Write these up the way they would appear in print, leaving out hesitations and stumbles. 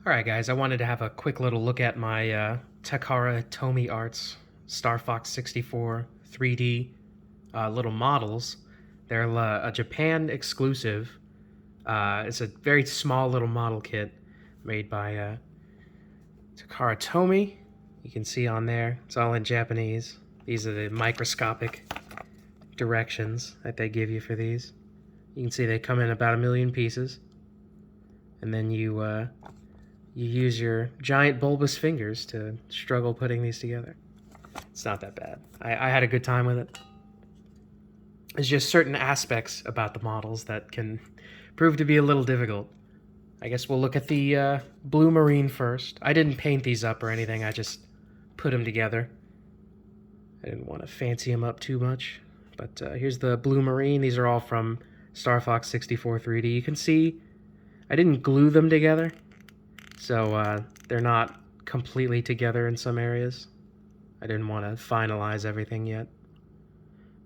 Alright guys, I wanted to have a quick little look at my Takara Tomy Arts Star Fox 64 3D little models. They're a Japan exclusive. It's a very small little model kit made by Takara Tomy. You can see on there, it's all in Japanese. These are the microscopic directions that they give you for these. You can see they come in about 1,000,000 pieces. And then you use your giant bulbous fingers to struggle putting these together. It's not that bad. I had a good time with it. There's just certain aspects about the models that can prove to be a little difficult. I guess we'll look at the blue marine first. I didn't paint these up or anything, I just put them together. I didn't want to fancy them up too much. But here's the blue marine. These are all from Star Fox 64 3D. You can see I didn't glue them together, so they're not completely together in some areas. I didn't want to finalize everything yet.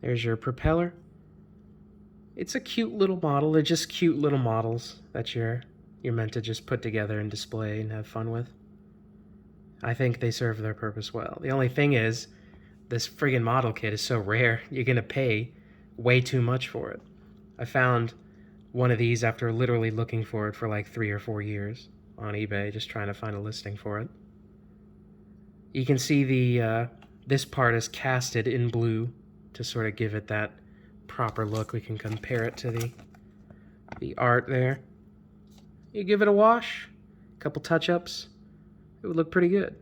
There's your propeller. It's a cute little model. They're just cute little models that you're meant to just put together and display and have fun with. I think they serve their purpose well. The only thing is, this friggin' model kit is so rare, you're gonna pay way too much for it. I found one of these after literally looking for it for like 3 or 4 years on eBay, just trying to find a listing for it. You can see the this part is casted in blue to sort of give it that proper look. We can compare it to the art there. You give it a wash, a couple touch-ups, it would look pretty good.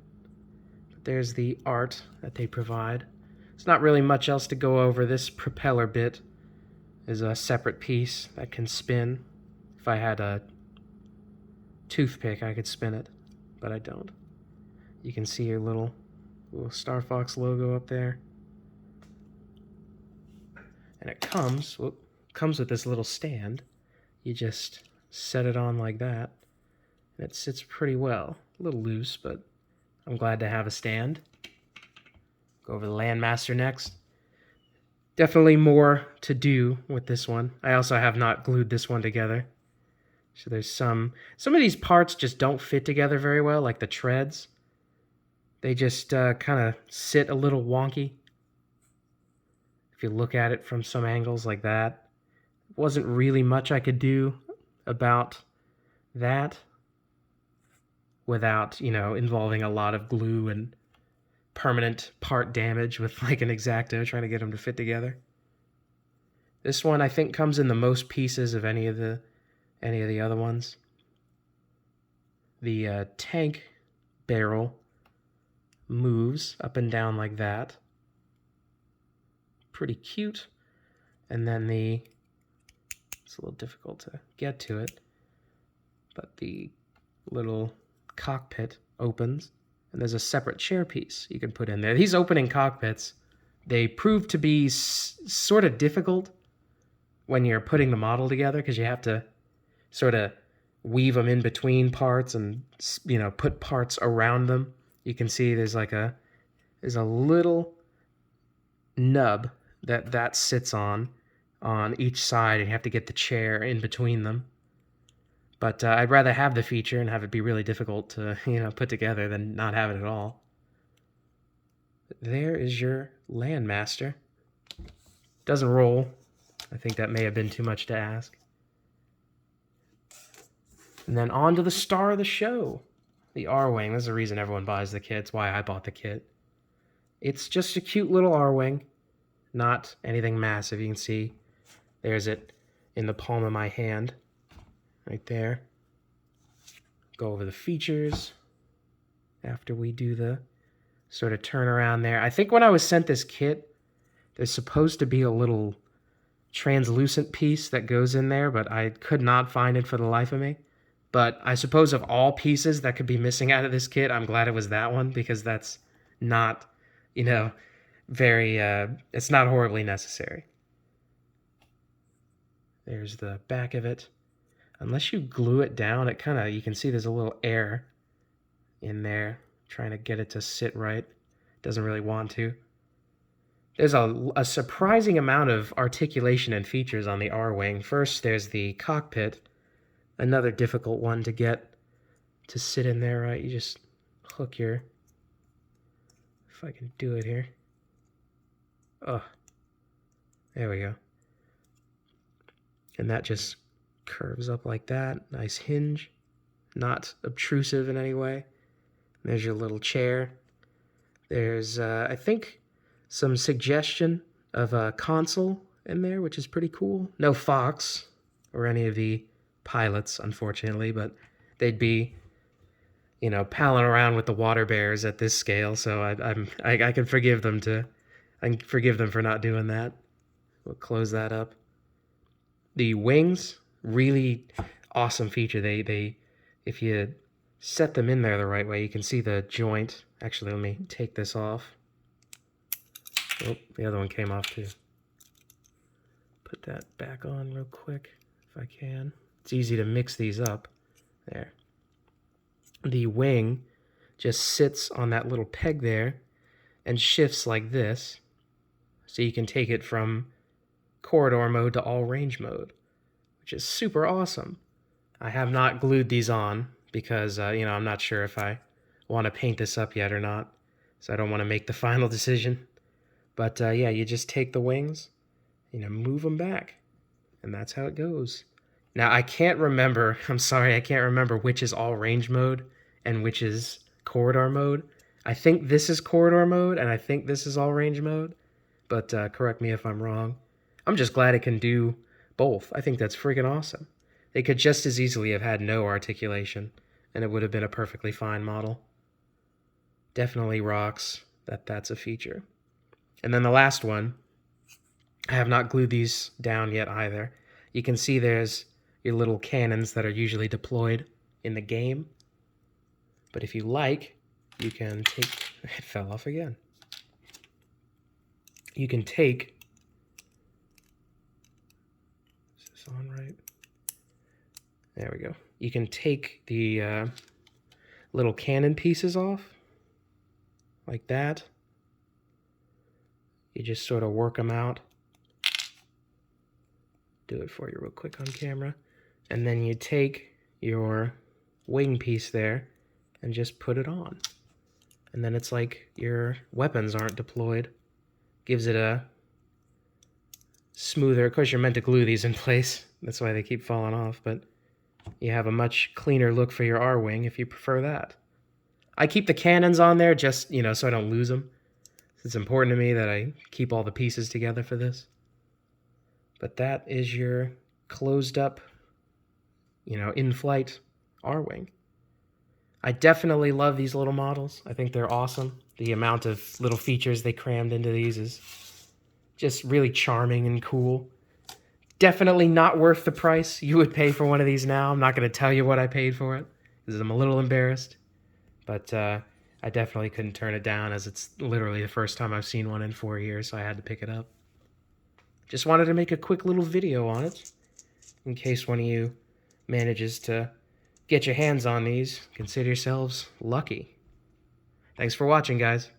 But there's the art that they provide. There's not really much else to go over. This propeller bit is a separate piece that can spin. If I had a toothpick, I could spin it, but I don't. You can see your little Star Fox logo up there. And it comes with this little stand. You just set it on like that, and it sits pretty well. A little loose, but I'm glad to have a stand. Go over the Landmaster next. Definitely more to do with this one. I also have not glued this one together. So there's some of these parts just don't fit together very well, like the treads. They just kind of sit a little wonky. If you look at it from some angles like that. Wasn't really much I could do about that without, involving a lot of glue and permanent part damage with like an X-Acto trying to get them to fit together. This one I think comes in the most pieces of any of the other ones. The tank barrel moves up and down like that. Pretty cute. And then it's a little difficult to get to it, but the little cockpit opens, and there's a separate chair piece you can put in there. These opening cockpits, they prove to be sort of difficult when you're putting the model together, because you have to sort of weave them in between parts and, put parts around them. You can see there's a little nub that sits on each side, and you have to get the chair in between them. But I'd rather have the feature and have it be really difficult to, put together than not have it at all. But there is your Landmaster. Doesn't roll. I think that may have been too much to ask. And then on to the star of the show, the Arwing. There's a reason everyone buys the kit. It's why I bought the kit. It's just a cute little Arwing, not anything massive. You can see there's it in the palm of my hand. Right there. Go over the features after we do the sort of turnaround there. I think when I was sent this kit, there's supposed to be a little translucent piece that goes in there, but I could not find it for the life of me. But I suppose of all pieces that could be missing out of this kit, I'm glad it was that one, because that's not, very, it's not horribly necessary. There's the back of it. Unless you glue it down, it kind of, you can see there's a little air in there trying to get it to sit right. Doesn't really want to. There's a surprising amount of articulation and features on the Arwing. First, there's the cockpit, another difficult one to get to sit in there, right? You just hook your, if I can do it here. Oh, there we go. And that just curves up like that. Nice hinge, not obtrusive in any way. There's your little chair. There's, I think, some suggestion of a console in there, which is pretty cool. No Fox or any of the pilots, unfortunately, but they'd be, you know, palling around with the water bears at this scale, so I can forgive them for not doing that. We'll close that up. The wings, really awesome feature. They if you set them in there the right way, you can see the joint. Actually, let me take this off. Oh, the other one came off too. Put that back on real quick if I can. It's easy to mix these up. There. The wing just sits on that little peg there and shifts like this. So you can take it from corridor mode to all range mode, which is super awesome. I have not glued these on because, I'm not sure if I want to paint this up yet or not. So I don't want to make the final decision. But yeah, you just take the wings, move them back. And that's how it goes. Now, I can't remember, I'm sorry, I can't remember which is all range mode and which is corridor mode. I think this is corridor mode and I think this is all range mode. But correct me if I'm wrong. I'm just glad it can do both. I think that's freaking awesome. They could just as easily have had no articulation, and it would have been a perfectly fine model. Definitely rocks that that's a feature. And then the last one, I have not glued these down yet either. You can see there's your little cannons that are usually deployed in the game. But if you like, you can take... It fell off again. You can take... Is this on right? There we go. You can take the little cannon pieces off, like that. You just sort of work them out. Do it for you real quick on camera. And then you take your wing piece there and just put it on. And then it's like your weapons aren't deployed. Gives it a smoother... Of course, you're meant to glue these in place. That's why they keep falling off, but you have a much cleaner look for your Arwing if you prefer that. I keep the cannons on there just, so I don't lose them. It's important to me that I keep all the pieces together for this. But that is your closed up, in-flight Arwing. I definitely love these little models. I think they're awesome. The amount of little features they crammed into these is just really charming and cool. Definitely not worth the price you would pay for one of these now. I'm not going to tell you what I paid for it because I'm a little embarrassed. But I definitely couldn't turn it down as it's literally the first time I've seen one in 4 years, so I had to pick it up. Just wanted to make a quick little video on it in case one of you manages to get your hands on these. Consider yourselves lucky. Thanks for watching, guys.